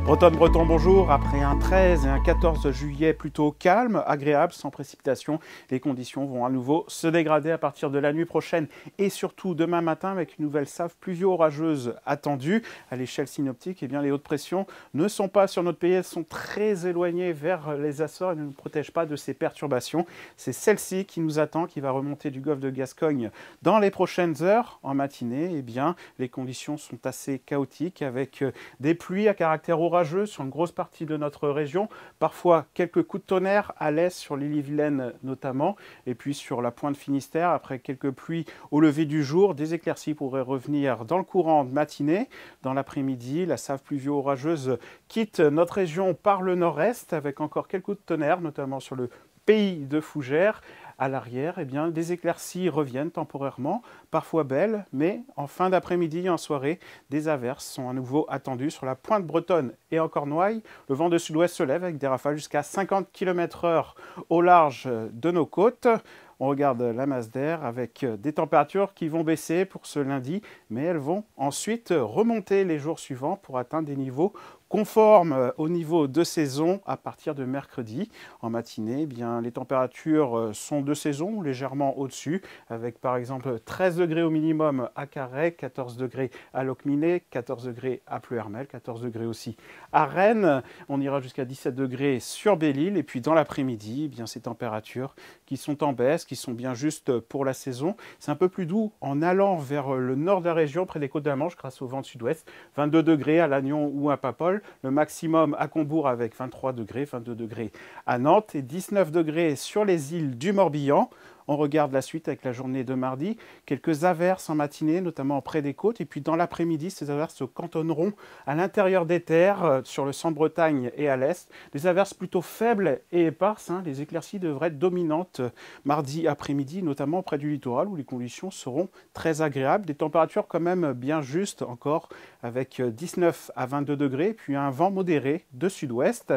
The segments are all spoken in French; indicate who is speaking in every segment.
Speaker 1: Bretonne, bonjour. Après un 13 et un 14 juillet plutôt calme, agréable, sans précipitation, les conditions vont à nouveau se dégrader à partir de la nuit prochaine et surtout demain matin avec une nouvelle salve pluvio-orageuse attendue. À l'échelle synoptique, eh bien, les hautes pressions ne sont pas sur notre pays, elles sont très éloignées vers les Açores et ne nous protègent pas de ces perturbations. C'est celle-ci qui nous attend, qui va remonter du golfe de Gascogne dans les prochaines heures. En matinée, eh bien, les conditions sont assez chaotiques avec des pluies à caractère orageux sur une grosse partie de notre région, parfois quelques coups de tonnerre à l'est sur l'île-et-Vilaine notamment, et puis sur la pointe Finistère, après quelques pluies au lever du jour, des éclaircies pourraient revenir dans le courant de matinée. Dans l'après-midi, la salve pluvio-orageuse quitte notre région par le nord-est, avec encore quelques coups de tonnerre, notamment sur le pays de Fougères. À l'arrière, eh bien, des éclaircies reviennent temporairement, parfois belles, mais en fin d'après-midi et en soirée, des averses sont à nouveau attendues sur la pointe bretonne et en Cornouailles. Le vent de sud-ouest se lève avec des rafales jusqu'à 50 km/h au large de nos côtes. On regarde la masse d'air avec des températures qui vont baisser pour ce lundi, mais elles vont ensuite remonter les jours suivants pour atteindre des niveaux conformes au niveau de saison à partir de mercredi. En matinée, eh bien, les températures sont de saison, légèrement au-dessus, avec par exemple 13 degrés au minimum à Carhaix, 14 degrés à Locminé, 14 degrés à Pleuhermel, 14 degrés aussi à Rennes. On ira jusqu'à 17 degrés sur Belle-Île. Et puis dans l'après-midi, eh bien, ces températures qui sont en baisse, qui sont bien justes pour la saison. C'est un peu plus doux en allant vers le nord de la région, près des côtes de la Manche, grâce au vent de sud-ouest. 22 degrés à Lannion ou à Papol. Le maximum à Combourg avec 23 degrés, 22 degrés à Nantes et 19 degrés sur les îles du Morbihan. On regarde la suite avec la journée de mardi. Quelques averses en matinée, notamment près des côtes. Et puis dans l'après-midi, ces averses se cantonneront à l'intérieur des terres, sur le centre-Bretagne et à l'est. Des averses plutôt faibles et éparses. Les éclaircies devraient être dominantes mardi après-midi, notamment près du littoral où les conditions seront très agréables. Des températures quand même bien justes encore, avec 19 à 22 degrés. Puis un vent modéré de sud-ouest.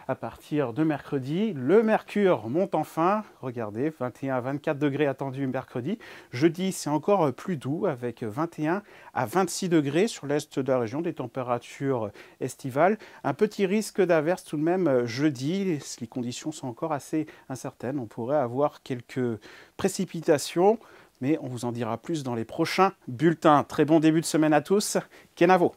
Speaker 1: À partir de mercredi, le mercure monte enfin. Regardez, 21 à 24 degrés attendus mercredi. Jeudi, c'est encore plus doux avec 21 à 26 degrés sur l'est de la région, des températures estivales. Un petit risque d'averse tout de même jeudi. Les conditions sont encore assez incertaines. On pourrait avoir quelques précipitations, mais on vous en dira plus dans les prochains bulletins. Très bon début de semaine à tous. Kenavo.